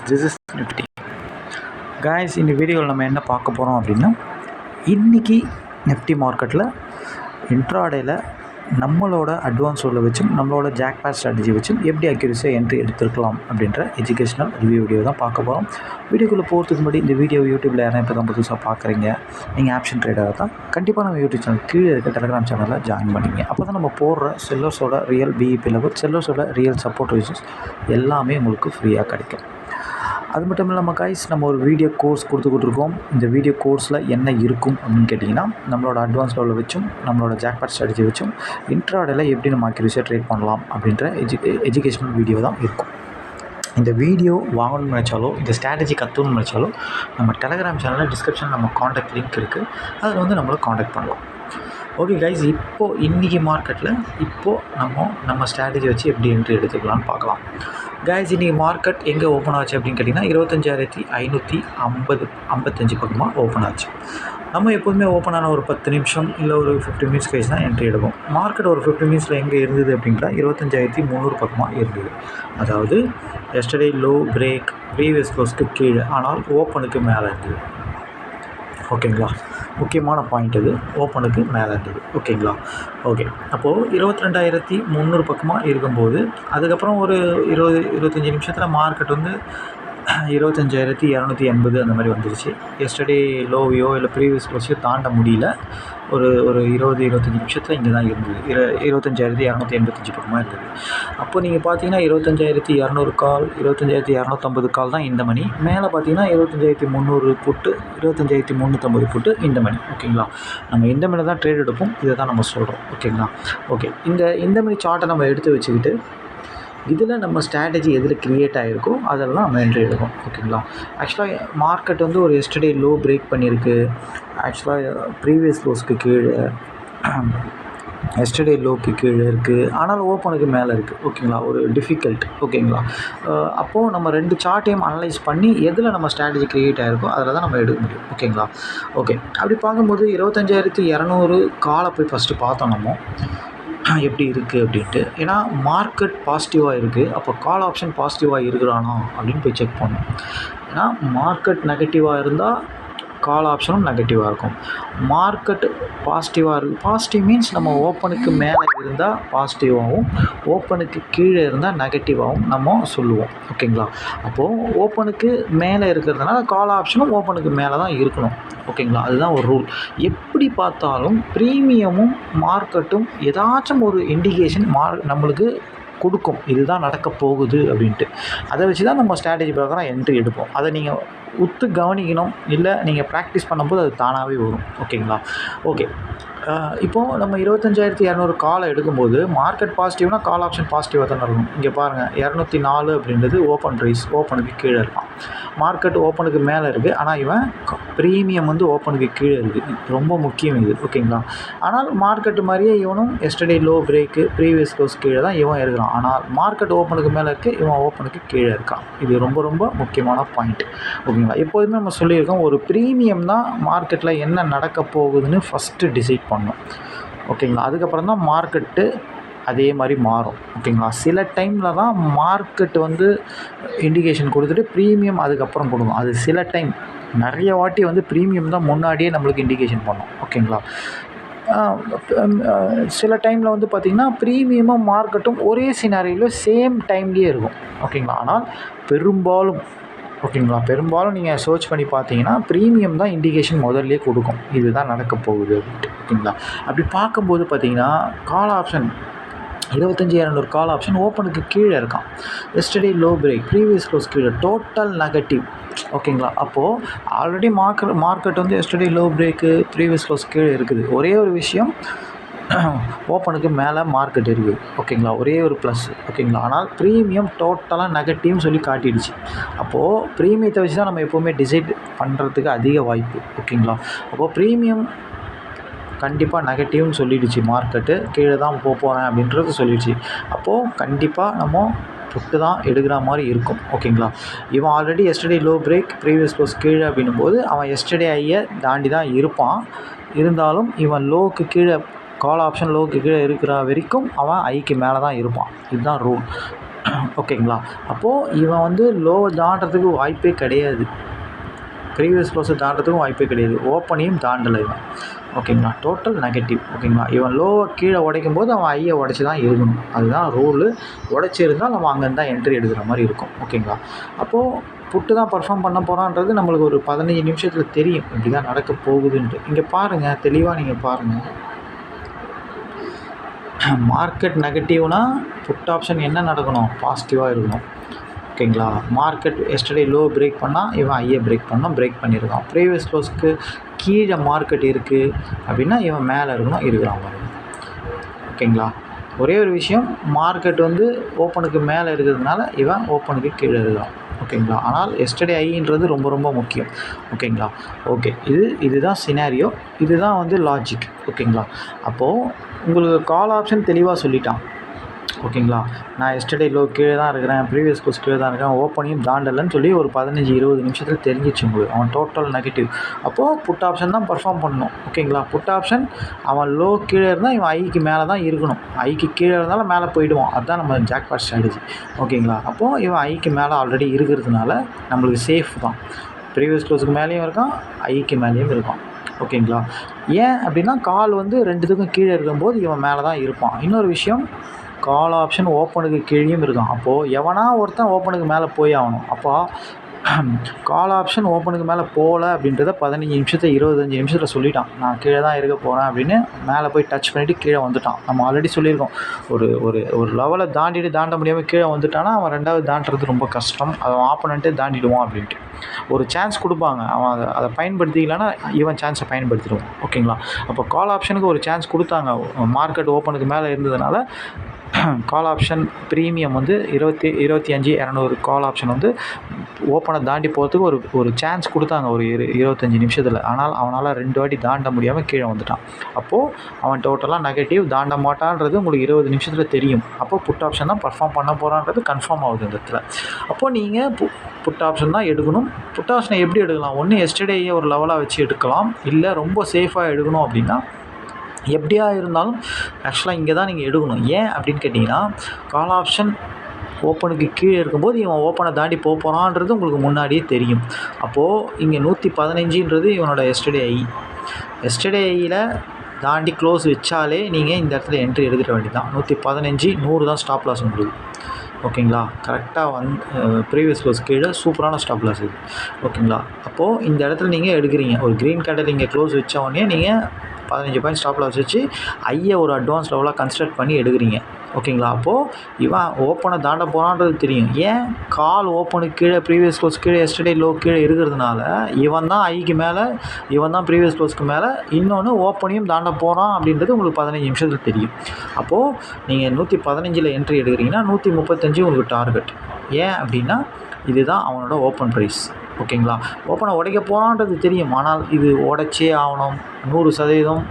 This is Nifty. Guys, இந்த வீடியோவில் நம்ம என்ன பார்க்க போகிறோம் அப்படின்னா, இன்றைக்கி நிஃப்டி மார்க்கெட்டில் இன்ட்ராடேயில் நம்மளோட அட்வான்ஸ் ரூலை வச்சும் நம்மளோட ஜாக்பாட் ஸ்ட்ராட்டஜி வச்சும் எப்படி அக்யூரஸியாக என்ட்ரி எடுத்துருக்கலாம் அப்படின்ற எஜுகேஷனல் ரிவ்யூ வீடியோ தான் பார்க்க போகிறோம். வீடியோக்குள்ளே போகிறதுக்கு முன்னாடி இந்த வீடியோ யூடியூப்பில் யாரும் இப்போ தான் புதுசாக பார்க்குறீங்க, நீங்கள் ஆப்ஷன் ட்ரேடராக தான் கண்டிப்பாக நம்ம யூடியூப் சேனல் கீழே இருக்க டெலிகிராம் சேனலில் ஜாயின் பண்ணிங்க. அப்போ தான் நம்ம போடுற செல்லர்ஸோட ரியல் பிஇபி லெவல், செல்லர்ஸோட ரியல் சப்போர்ட் ரிசல்ட்ஸ் எல்லாமே உங்களுக்கு ஃப்ரீயாக கிடைக்கும். அது மட்டும் இல்லாமல் கைஸ், நம்ம ஒரு வீடியோ கோர்ஸ் கொடுத்துக்கிட்டுருக்கோம். இந்த வீடியோ கோர்ஸில் என்ன இருக்கும் அப்படின்னு கேட்டிங்கன்னா, நம்மளோட அட்வான்ஸ் லெவலில் வச்சும் நம்மளோட ஜாக்பாட் ஸ்ட்ராட்டஜி வச்சும் இன்ட்ராடேயில் எப்படி நம்ம அக்யூரஸியாக ட்ரேட் பண்ணலாம் அப்படின்ற எஜுகேஷனல் வீடியோ தான் இருக்கும். இந்த வீடியோ வாங்கணும்னு நினச்சாலோ, இந்த ஸ்ட்ராட்டஜி கற்றுக்கணும்னு நினச்சாலோ, நம்ம டெலிகிராம் சேனலில் டிஸ்கிரிப்ஷனில் நம்ம காண்டாக்ட் லிங்க் இருக்குது, அதில் வந்து நம்மளை காண்டாக்ட் பண்ணலாம். ஓகே கைஸ், இப்போது இன்றைக்கி மார்க்கெட்டில் நம்ம ஸ்ட்ராட்டஜி வச்சு எப்படி என்ட்ரி எடுத்துக்கலாம்னு பார்க்கலாம். கைஸ், இன்றைக்கி மார்க்கெட் எங்கே ஓப்பன் ஆச்சு அப்படின்னு கேட்டிங்கன்னா 25,555 பக்கமாக ஓப்பன் ஆச்சு. நம்ம எப்போதுமே ஓப்பன் ஆன ஒரு 10 நிமிஷம் இல்லை ஒரு 15 மினிட்ஸ் கழிச்சு தான் என்ட்ரி எடுப்போம். மார்க்கெட் ஒரு 15 மினிட்ஸில் எங்கே இருந்தது அப்படின்னா 25,300 பக்கமாக இருந்தது. அதாவது எஸ்டர்டே லோ பிரேக் ப்ரீவியஸ் க்ளோஸ்க்கு கீழே, ஆனால் ஓப்பனுக்கு மேலே இருந்தது. ஓகேங்களா, முக்கியமான பாயிண்ட் இது, ஓப்பனுக்கு மேலே இருந்தது. ஓகேங்களா, ஓகே. அப்போது 22,300 பக்கமாக இருக்கும்போது அதுக்கப்புறம் ஒரு 20-25 நிமிஷத்தில் மார்க்கெட் வந்து 25,280 அந்த மாதிரி வந்துருச்சு. எஸ்டர்டே லோவையோ இல்லை ப்ரீவியஸ் க்ளோஸையோ தாண்ட முடியல. ஒரு 20-25 நிமிஷத்தில் இங்கே தான் இருந்தது. 25,285 பக்கமாக இருந்தது. அப்போ நீங்கள் பார்த்தீங்கன்னா 25,200 கால், 25,250 கால் தான் இந்த மணி. மேலே பார்த்தீங்கன்னா 25,300 புட்டு, 25,350 புட்டு இந்த மணி. ஓகேங்களா, நம்ம இந்த மணி தான் ட்ரேட் எடுப்போம், இதை தான் நம்ம சொல்கிறோம். ஓகேங்களா, ஓகே. இந்த மணி சார்ட்டை நம்ம எடுத்து வச்சுக்கிட்டு இதில் நம்ம ஸ்ட்ராட்டஜி எதில் க்ரியேட் ஆகிருக்கோ அதெல்லாம் நம்ம என்ட்ரி எடுக்கும். ஓகேங்களா, ஆக்சுவலாக மார்க்கெட் வந்து ஒரு எஸ்டர்டே லோ பிரேக் பண்ணியிருக்கு. ஆக்சுவலாக ப்ரீவியஸ் லோஸ்க்கு கீழே, எஸ்டர்டே லோக்கு கீழே இருக்குது, ஆனால் ஓப்பனுக்கு மேலே இருக்குது. ஓகேங்களா, ஒரு டிஃபிகல்ட். ஓகேங்களா, அப்போது நம்ம 2 சார்ட்டையும் அனலைஸ் பண்ணி எதில் நம்ம ஸ்ட்ராட்டஜி க்ரியேட் ஆகிருக்கோ அதில் தான் நம்ம எடுக்க முடியும். ஓகேங்களா, ஓகே. அப்படி பார்க்கும்போது 25,200 காலை போய் ஃபஸ்ட்டு பார்த்தோம் நம்ம எப்படி இருக்குது அப்படின்ட்டு. ஏன்னா மார்க்கெட் பாசிட்டிவாக இருக்குது, அப்போ கால் ஆப்ஷன் பாசிட்டிவாக இருக்கிறானா அப்படின்னு போய் செக் பண்ணோம். ஏன்னா மார்க்கெட் நெகட்டிவாக இருந்தால் கால் ஆப்ஷனும் நெகட்டிவாக இருக்கும். மார்க்கெட் பாசிட்டிவாக இருக்குது, பாசிட்டிவ் மீன்ஸ் நம்ம ஓப்பனுக்கு மேலே இருந்தால் பாசிட்டிவாகவும் ஓப்பனுக்கு கீழே இருந்தால் நெகட்டிவாகவும் நம்ம சொல்லுவோம். ஓகேங்களா, அப்போது ஓப்பனுக்கு மேலே இருக்கிறதுனால கால் ஆப்ஷனும் ஓப்பனுக்கு மேலே தான் இருக்கணும். ஓகேங்களா, அதுதான் ஒரு ரூல். எப்படி பார்த்தாலும் ப்ரீமியமும் மார்க்கெட்டும் ஏதாச்சும் ஒரு இண்டிகேஷன் நம்மளுக்கு கொடுக்கும், இதுதான் நடக்க போகுது அப்படின்ட்டு. அதை வச்சு தான் நம்ம ஸ்ட்ராட்டஜி பிரகாரம் என்ட்ரி எடுப்போம். அதை நீங்கள் உத்து கவனிக்கணும், இல்லை நீங்கள் ப்ராக்டிஸ் பண்ணும்போது அது தானாகவே வரும். ஓகேங்களா, ஓகே. இப்போது நம்ம 25,200 காலை எடுக்கும்போது மார்க்கெட் பாசிட்டிவ்னா கால் ஆப்ஷன் பாசிட்டிவாக தானே இருக்கும். இங்கே பாருங்கள், 204 அப்படின்றது ஓப்பன் ரைஸ், ஓப்பனுக்கு கீழே இருக்கான். மார்க்கெட் ஓப்பனுக்கு மேலே இருக்குது, ஆனால் இவன் ப்ரீமியம் வந்து ஓப்பனுக்கு கீழே இருக்குது. ரொம்ப முக்கியம் இது. ஓகேங்களா, ஆனால் மார்க்கெட்டு மாதிரியே இவனும் yesterday low break previous close கீழே தான் இவன் இருக்கிறான். ஆனால் மார்க்கெட் ஓப்பனுக்கு மேலே இருக்குது, இவன் ஓப்பனுக்கு கீழே இருக்கான். இது ரொம்ப ரொம்ப முக்கியமான பாயிண்ட். ஓகேங்களா, எப்போதுமே நம்ம சொல்லியிருக்கோம், ஒரு ப்ரீமியம் தான் மார்க்கெட்டில் என்ன நடக்க போகுதுன்னு ஃபஸ்ட்டு டிசைட் பண்ணணும். ஓகேங்களா, அதுக்கப்புறம் தான் மார்க்கெட்டு அதே மாதிரி மாறும். ஓகேங்களா, சில டைமில் தான் மார்க்கெட் வந்து இண்டிகேஷன் கொடுத்துட்டு ப்ரீமியம் அதுக்கப்புறம் கொடுக்கும். அது சில டைம், நிறைய வாட்டி வந்து ப்ரீமியம் தான் முன்னாடியே நம்மளுக்கு இண்டிகேஷன் பண்ணும். ஓகேங்களா, சில டைமில் வந்து பார்த்திங்கன்னா ப்ரீமியமும் மார்க்கெட்டும் ஒரே சினாரியில் சேம் டைம்லேயே இருக்கும். ஓகேங்களா, ஆனால் பெரும்பாலும் நீங்கள் சர்ச் பண்ணி பார்த்தீங்கன்னா ப்ரீமியம் தான் இண்டிகேஷன் முதல்லே கொடுக்கும், இதுதான் நடக்க போகுது அப்படின்ட்டு. ஓகேங்களா, அப்படி பார்க்கும்போது பார்த்தீங்கன்னா கால் ஆப்ஷன் 25,200 கால் ஆப்ஷன் ஓப்பனுக்கு கீழே இருக்கான். Yesterday low break previous close கீழே, டோட்டல் நெகட்டிவ். ஓகேங்களா, அப்போது ஆல்ரெடி மார்க்கெட் வந்து yesterday low break previous close கீழே இருக்குது. ஒரே ஒரு விஷயம், ஓப்பனுக்கு மேலே மார்க்கெட் இருக்குது. ஓகேங்களா, ஒரே ஒரு ப்ளஸ். ஓகேங்களா, ஆனால் ப்ரீமியம் டோட்டலாக நெகட்டிவ்னு சொல்லி காட்டிடுச்சு. அப்போது ப்ரீமியத்தை வச்சு தான் நம்ம எப்போவுமே டிசைட் பண்ணுறதுக்கு அதிக வாய்ப்பு. ஓகேங்களா, அப்போது ப்ரீமியம் கண்டிப்பாக நெகட்டிவ்னு சொல்லிடுச்சு, மார்க்கெட்டு கீழே தான் போகிறேன் அப்படின்றது சொல்லிடுச்சு. அப்போது கண்டிப்பாக நம்ம புட்டு தான் எடுக்கிற மாதிரி இருக்கும். ஓகேங்களா, இவன் already yesterday low break previous close கீழே அப்படின்னும்போது அவன் எஸ்டர்டே ஐயை தாண்டி தான் இருப்பான். இருந்தாலும் இவன் லோக்கு கீழே, கால் ஆப்ஷன் லோக்கு கீழே இருக்கிற வரைக்கும் அவன் ஐக்கு மேலே தான் இருப்பான். இதுதான் ரூல். ஓகேங்களா. அப்போது இவன் வந்து லோ தாண்டுறதுக்கு வாய்ப்பே கிடையாது. ப்ரீவியஸ் க்ளோஸை தாண்டுறதுக்கும் வாய்ப்பே கிடையாது. ஓப்பனையும் தாண்டலை இவன். ஓகேங்களா. Total negative. ஓகேங்களா. இவன் லோவை கீழே உடைக்கும் போது அவன் ஐயை உடச்சி தான் இருக்கணும். அதுதான் ரூலு. உடைச்சிருந்தால் நம்ம அங்கேருந்து தான் என்ட்ரி எடுக்கிற மாதிரி இருக்கும். ஓகேங்களா. அப்போது புட்டு தான் பர்ஃபார்ம் பண்ண போகிறான்றது நம்மளுக்கு ஒரு 15 நிமிஷத்தில் தெரியும் இப்படி தான் நடக்க போகுதுன்ட்டு. இங்கே பாருங்கள், தெளிவாக நீங்கள் பாருங்கள். மார்க்கெட் நெகட்டிவ்னா புட் ஆப்ஷன் என்ன நடக்கணும்? பாசிட்டிவாக இருக்கணும். ஓகேங்களா. மார்க்கெட் எஸ்டர்டே லோ பிரேக் பண்ணால் இவன் ஐயை பிரேக் பண்ணால் பிரேக் பண்ணியிருக்கான். ப்ரீவியஸ் க்ளோஸ்க்கு கீழே மார்க்கெட் இருக்குது அப்படின்னா இவன் மேலே இருக்கணும், இருக்கிறான் பாருங்க. ஓகேங்களா. ஒரே ஒரு விஷயம், மார்க்கெட் வந்து ஓப்பனுக்கு மேலே இருக்கிறதுனால இவன் ஓப்பனுக்கு கீழே இருக்கான். ஓகேங்களா. ஆனால் எஸ்டர்டே ஐன்றது ரொம்ப ரொம்ப முக்கியம். ஓகேங்களா. ஓகே, இதுதான் சினாரியோ, இதுதான் வந்து லாஜிக். ஓகேங்களா. அப்போது உங்களுக்கு கால் ஆப்ஷன் தெளிவாக சொல்லிட்டான். ஓகேங்களா. நான் எஸ்டர்டே லோ கீழே தான் இருக்கிறேன், ப்ரீவியஸ் க்ளோஸ் கீழே தான் இருக்கேன், ஓப்பனையும் தாண்டலைன்னு சொல்லி ஒரு 15-20 நிமிஷத்தில் தெரிஞ்சிச்சு உங்களுக்கு. அவன் டோட்டல் நெகட்டிவ். அப்போது புட் ஆப்ஷன் தான் பர்ஃபார்ம் பண்ணணும். ஓகேங்களா. புட் ஆப்ஷன் அவன் லோ கீழே இருந்தால் இவன் ஐக்கு மேலே தான் இருக்கணும். ஐக்கு கீழே இருந்தாலும் மேலே போயிடுவான். அதுதான் நம்ம ஜாக்பாட் ஸ்ட்ராட்டஜி. ஓகேங்களா. அப்போது இவன் ஐக்கு மேலே ஆல்ரெடி இருக்கிறதுனால நம்மளுக்கு சேஃப் தான். ப்ரீவியஸ் க்ளோஸுக்கு மேலேயும் இருக்கான், ஐக்கு மேலேயும் இருக்கான். ஓகேங்களா. ஏன் அப்படின்னா கால் வந்து ரெண்டுத்துக்கும் கீழே இருக்கும்போது இவன் மேலே தான் இருப்பான். இன்னொரு விஷயம், கால் ஆப்ஷன் ஓப்பனுக்கு கீழேயும் இருக்கான். அப்போது எவனா ஒருத்தன் ஓப்பனுக்கு மேலே போய் ஆகணும். அப்போ கால் ஆப்ஷன் ஓப்பனுக்கு மேலே போகல அப்படின்றத 15 நிமிஷத்தை 25 நிமிஷத்தில் சொல்லிட்டான். நான் கீழே தான் இருக்க போகிறேன் அப்படின்னு மேலே போய் டச் பண்ணிவிட்டு கீழே வந்துட்டான். நம்ம ஆல்ரெடி சொல்லியிருக்கோம், ஒரு ஒரு ஒரு லெவலை தாண்ட முடியாமல் கீழே வந்துட்டானா அவன் ரெண்டாவது தாண்டுறது ரொம்ப கஷ்டம். அவன் ஆப்போனண்ட்டே தாண்டிடுவான் அப்படின்ட்டு ஒரு சான்ஸ் கொடுப்பாங்க. அவன் அதை பயன்படுத்திக்கலன்னா இவன் சான்ஸை பயன்படுத்திடுவான். ஓகேங்களா. அப்போ கால் ஆப்ஷனுக்கு ஒரு சான்ஸ் கொடுத்தாங்க. மார்க்கெட் ஓப்பனுக்கு மேலே இருந்ததுனால கால் ஆப்ஷன் ப்ரீமியம் வந்து 25,200 கால் ஆப்ஷன் வந்து ஓப்பனை தாண்டி போகிறதுக்கு ஒரு சான்ஸ் கொடுத்தாங்க ஒரு 25 நிமிஷத்தில். ஆனால் அவனால் 2 வாட்டி தாண்ட முடியாமல் கீழே வந்துட்டான். அப்போது அவன் டோட்டலாக நெகட்டிவ், தாண்ட மாட்டான்றது உங்களுக்கு 20 நிமிஷத்தில் தெரியும். அப்போது புட் ஆப்ஷன் தான் பர்ஃபார்ம் பண்ண போகிறான்றது கன்ஃபார்ம் ஆகுது இந்த இடத்துல. அப்போது நீங்கள் புட் ஆப்ஷன் தான் எடுக்கணும். புட் ஆப்ஷனை எப்படி எடுக்கலாம்? ஒன்று எஸ்டர்டேயே ஒரு லெவலாக வச்சு எடுக்கலாம், இல்லை ரொம்ப சேஃபாக எடுக்கணும் அப்படின்னா எப்படியா இருந்தாலும் ஆக்சுவலாக இங்கே தான் நீங்கள் எடுக்கணும். ஏன் அப்படின்னு கேட்டிங்கன்னா, கால் ஆப்ஷன் ஓப்பனுக்கு கீழே இருக்கும்போது இவன் ஓப்பனை தாண்டி போகிறான்றது உங்களுக்கு முன்னாடியே தெரியும். அப்போது இங்கே 115ன்றது இவனோட எஸ்டர்டே ஐயில் தாண்டி க்ளோஸ் வச்சாலே நீங்கள் இந்த இடத்துல என்ட்ரி எடுத்துட வேண்டியதான். 115 100 தான் ஸ்டாப் லாஸ் உங்களுக்கு. ஓகேங்களா. கரெக்டாக ப்ரீவியஸ் க்ளோஸ் கீழே சூப்பரான ஸ்டாப் லாஸ் இது. ஓகேங்களா. அப்போது இந்த இடத்துல நீங்கள் எடுக்கிறீங்க, ஒரு க்ரீன் கேண்டில் நீங்கள் க்ளோஸ் வச்ச உடனே நீங்கள் 15 பாயிண்ட் ஸ்டாப் லாஸ் வச்சு ஐயை ஒரு அட்வான்ஸ் லெவலாக கன்ஸ்ட்ரக்ட் பண்ணி எடுக்கிறீங்க. ஓகேங்களா. அப்போது இவன் ஓப்பனை தாண்ட போகிறான்றது தெரியும். ஏன்? கால் ஓப்பனுக்கு கீழே ப்ரீவியஸ் க்ளோஸ் கீழே எஸ்டர்டே லோ கீழே இருக்கிறதுனால இவன் தான் ஐக்கு மேலே, இவன் தான் ப்ரீவியஸ் க்ளோஸ்க்கு மேலே, இன்னொன்று ஓப்பனையும் தாண்ட போகிறான் அப்படின்றது உங்களுக்கு 15 நிமிஷத்தில் தெரியும். அப்போது நீங்கள் 115 என்ட்ரி எடுக்கிறீங்கன்னா 135 உங்களுக்கு டார்கெட். ஏன் அப்படின்னா இதுதான் அவனோட ஓப்பன் ப்ரைஸ். ஓகேங்களா. ஓப்பனை உடைக்க போகிறான்றது தெரியும். ஆனால் இது உடைச்சே ஆகணும் 100%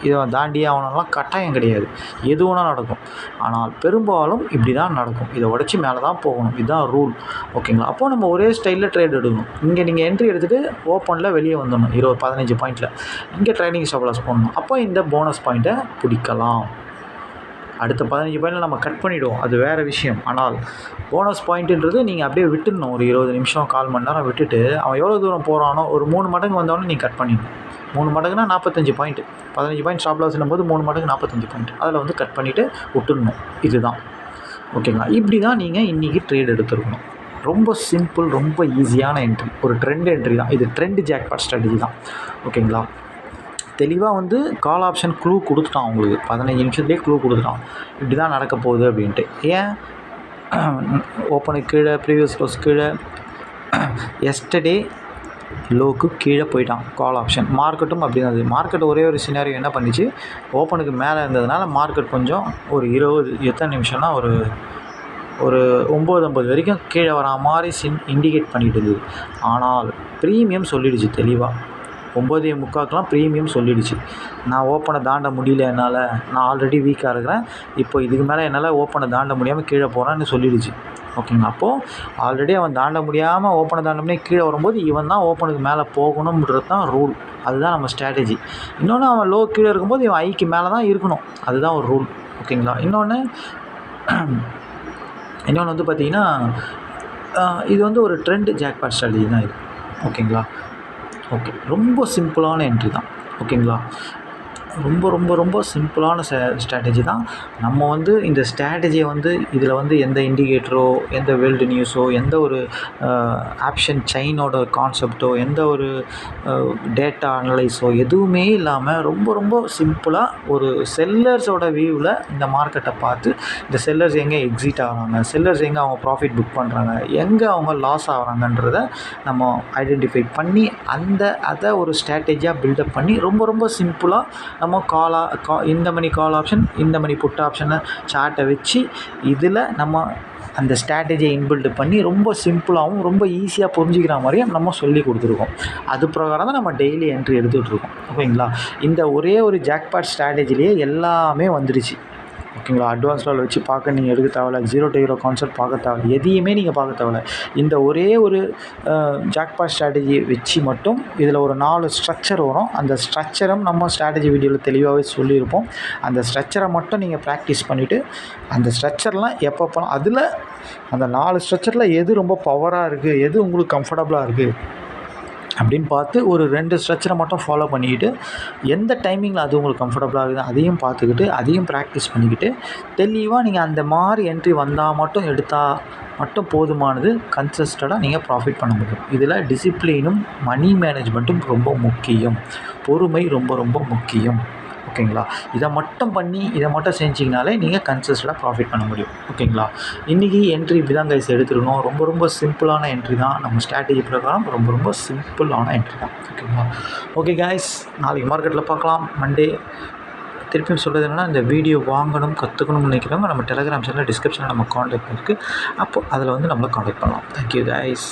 இதை தாண்டியே ஆகணும்லாம் கட்டாயம் கிடையாது. எது வேணால் நடக்கும். ஆனால் பெரும்பாலும் இப்படி தான் நடக்கும். இதை உடச்சி மேலே தான் போகணும். இதுதான் ரூல். ஓகேங்களா. அப்போது நம்ம ஒரே ஸ்டைலில் ட்ரேட் எடுக்கணும். இங்கே நீங்கள் என்ட்ரி எடுத்துகிட்டு ஓப்பனில் வெளியே வந்துடணும் 15 பாயிண்ட்டில். இங்கே ட்ரைனிங் ஸ்டாப் லாஸ் போடணும். அப்போ இந்த போனஸ் பாயிண்ட்டை பிடிக்கலாம். அடுத்த 15 பாயிண்டில் நம்ம கட் பண்ணிவிடுவோம், அது வேறு விஷயம். ஆனால் போனஸ் பாயிண்ட்டுன்றது நீங்கள் அப்படியே விட்டுடணும். ஒரு 20 நிமிஷம் 1/4 மணி நேரம் விட்டுட்டு அவன் எவ்வளோ தூரம் போகிறானோ ஒரு 3 மடங்கு வந்தோடனே நீங்கள் கட் பண்ணிடணும். 3 மடங்குனா 45 பாயிண்ட். 15 பாயிண்ட் ஸ்டாப் லாஸ்னும் போது 3 மடங்கு 45 பாயிண்ட். அதில் வந்து கட் பண்ணிவிட்டு விட்டுடணும். இதுதான். ஓகேங்களா. இப்படி தான் நீங்கள் இன்றைக்கி ட்ரேட் எடுத்துருக்கணும். ரொம்ப சிம்பிள், ரொம்ப ஈஸியான என்ட்ரி, ஒரு ட்ரெண்ட் என்ட்ரி தான் இது. ட்ரெண்ட் ஜாக்பாட் ஸ்ட்ராட்டஜி தான். ஓகேங்களா. தெளிவாக வந்து கால் ஆப்ஷன் க்ளூ கொடுத்துட்டான் உங்களுக்கு. 15 நிமிஷத்துலேயே க்ளூ கொடுத்துட்டான் இப்படி தான் நடக்க போகுது அப்படின்ட்டு. ஏன்? ஓப்பனுக்கு கீழே ப்ரீவியஸ் க்ளோஸ் கீழே எஸ்டர்டே லோக்கு கீழே போயிட்டான் கால் ஆப்ஷன். மார்க்கெட்டும் அப்படி தான். மார்க்கெட் ஒரே ஒரு சினாரியோ என்ன பண்ணிச்சு, ஓப்பனுக்கு மேலே இருந்ததுனால மார்க்கெட் கொஞ்சம் ஒரு 20 எத்தனை நிமிஷம்னா ஒரு 9:50 வரைக்கும் கீழே வரா மாதிரி இண்டிகேட் பண்ணிட்டு இருந்தது. ஆனால் ப்ரீமியம் சொல்லிடுச்சு தெளிவாக. 9:45க்கெலாம் ப்ரீமியம் சொல்லிடுச்சு, நான் ஓப்பனை தாண்ட முடியல, என்னால், நான் ஆல்ரெடி வீக்காக இருக்கிறேன், இப்போ இதுக்கு மேலே என்னால் ஓப்பனை தாண்ட முடியாமல் கீழே போகிறான்னு சொல்லிடுச்சு. ஓகேங்களா. அப்போது ஆல்ரெடி அவன் தாண்ட முடியாமல் ஓப்பனை தாண்ட முடியாது கீழே வரும்போது இவன் தான் ஓப்பனுக்கு மேலே போகணுன்றது தான் ரூல். அதுதான் நம்ம ஸ்ட்ராட்டஜி. இன்னொன்று, அவன் லோ கீழே இருக்கும்போது இவன் ஐக்கு மேலே தான் இருக்கணும். அதுதான் ஒரு ரூல். ஓகேங்களா. இன்னொன்று, இன்னொன்று வந்து பார்த்திங்கன்னா இது வந்து ஒரு ட்ரெண்ட் ஜாக்பாட் ஸ்ட்ராட்டஜி தான் இது. ஓகேங்களா? ஓகே. ரொம்ப சிம்பிளான என்ட்ரி தான். ஓகேங்களா? ரொம்ப ரொம்ப ரொம்ப சிம்பிளான ஸ்ட்ராட்டஜி தான். நம்ம வந்து இந்த ஸ்ட்ராட்டஜியை வந்து இதில் வந்து எந்த இண்டிகேட்டரோ, எந்த வேர்ல்டு நியூஸோ, எந்த ஒரு ஆப்ஷன் செயினோட கான்செப்டோ, எந்த ஒரு டேட்டா அனலைஸோ எதுவுமே இல்லாமல் ரொம்ப ரொம்ப சிம்பிளாக ஒரு செல்லர்ஸோட வியூவில் இந்த மார்க்கெட்டை பார்த்து இந்த செல்லர்ஸ் எங்கே எக்ஸிட் ஆகிறாங்க, செல்லர்ஸ் எங்கே அவங்க ப்ராஃபிட் புக் பண்ணுறாங்க, எங்கே அவங்க லாஸ் ஆகிறாங்கன்றத நம்ம ஐடென்டிஃபை பண்ணி அதை ஒரு ஸ்ட்ராட்டஜியாக பில்டப் பண்ணி ரொம்ப ரொம்ப சிம்பிளாக நம்ம இந்த மணி கால் ஆப்ஷன், இந்த மணி புட் ஆப்ஷனை சார்ட்டை வச்சு இதில் நம்ம அந்த ஸ்ட்ராட்டஜியை இன்பில்டு பண்ணி ரொம்ப சிம்பிளாகவும் ரொம்ப ஈஸியாக புரிஞ்சிக்கிற மாதிரியும் நம்ம சொல்லி கொடுத்துருக்கோம். அது பிரகாரம் தான் நம்ம டெய்லி என்ட்ரி எடுத்துகிட்ருக்கோம். ஓகேங்களா? இந்த ஒரே ஒரு ஜாக்பாட் ஸ்ட்ராட்டஜிலேயே எல்லாமே வந்துடுச்சு. ஓகேங்களா? அட்வான்ஸ் லெவல் வச்சு பார்க்க நீங்கள் எடுக்க தேவையில்ல, 0 to hero கான்செப்ட் பார்க்க தேவையில்ல, எதையுமே நீங்கள் பார்க்க தேவையில்ல. இந்த ஒரே ஒரு ஜாக்பாட் ஸ்ட்ராட்டஜி வச்சு மட்டும் இதில் ஒரு 4 ஸ்ட்ரக்சர் வரும். அந்த ஸ்ட்ரக்சரும் நம்ம ஸ்ட்ராட்டஜி வீடியோவில் தெளிவாகவே சொல்லியிருப்போம். அந்த ஸ்ட்ரக்சரை மட்டும் நீங்கள் ப்ராக்டிஸ் பண்ணிவிட்டு அந்த ஸ்ட்ரக்சர்லாம் எப்பப்போலாம் அதில் அந்த 4 ஸ்ட்ரக்சரில் எது ரொம்ப பவராக இருக்குது, எது உங்களுக்கு கம்ஃபர்டபுளாக இருக்குது அப்படின்னு பார்த்து ஒரு 2 ஸ்ட்ரக்சரை மட்டும் ஃபாலோ பண்ணிக்கிட்டு எந்த டைமிங்கில் அது உங்களுக்கு கம்ஃபர்டபுளாக இருக்குது அதையும் பார்த்துக்கிட்டு அதையும் ப்ராக்டிஸ் பண்ணிக்கிட்டு தெளிவாக நீங்கள் அந்த மாதிரி என்ட்ரி வந்தால் மட்டும் எடுத்தால் மட்டும் போதுமானது. கன்சிஸ்டண்டாக நீங்கள் ப்ராஃபிட் பண்ண முடியும். இதில் டிசிப்ளினும் மணி மேனேஜ்மெண்ட்டும் ரொம்ப முக்கியம். பொறுமை ரொம்ப ரொம்ப முக்கியம். ஓகேங்களா? இதை மட்டும் செஞ்சிங்கனாலே நீங்கள் கன்சிஸ்டண்டாக ப்ராஃபிட் பண்ண முடியும். ஓகேங்களா? இன்றைக்கி என்ட்ரி இப்படி தான் கைஸ் எடுத்துருக்கணும். ரொம்ப ரொம்ப சிம்பிளான என்ட்ரி தான். நம்ம ஸ்ட்ராட்டஜி பிரகாரம் ரொம்ப ரொம்ப சிம்பிளான என்ட்ரி தான். ஓகேங்களா? ஓகே கைஸ், நாளைக்கு மார்க்கெட்டில் பார்க்கலாம். மண்டே. திருப்பியும் சொல்கிறது என்னென்னா, இந்த வீடியோ வாங்கணும் கற்றுக்கணும்னு நினைக்கிறவங்க நம்ம டெலிகிராம் சேனலில் டிஸ்கிரிப்ஷனில் நம்ம காண்டாக்ட் இருக்குது. அப்போது அதில் வந்து நம்மளை காண்டாக்ட் பண்ணலாம். Thank you guys.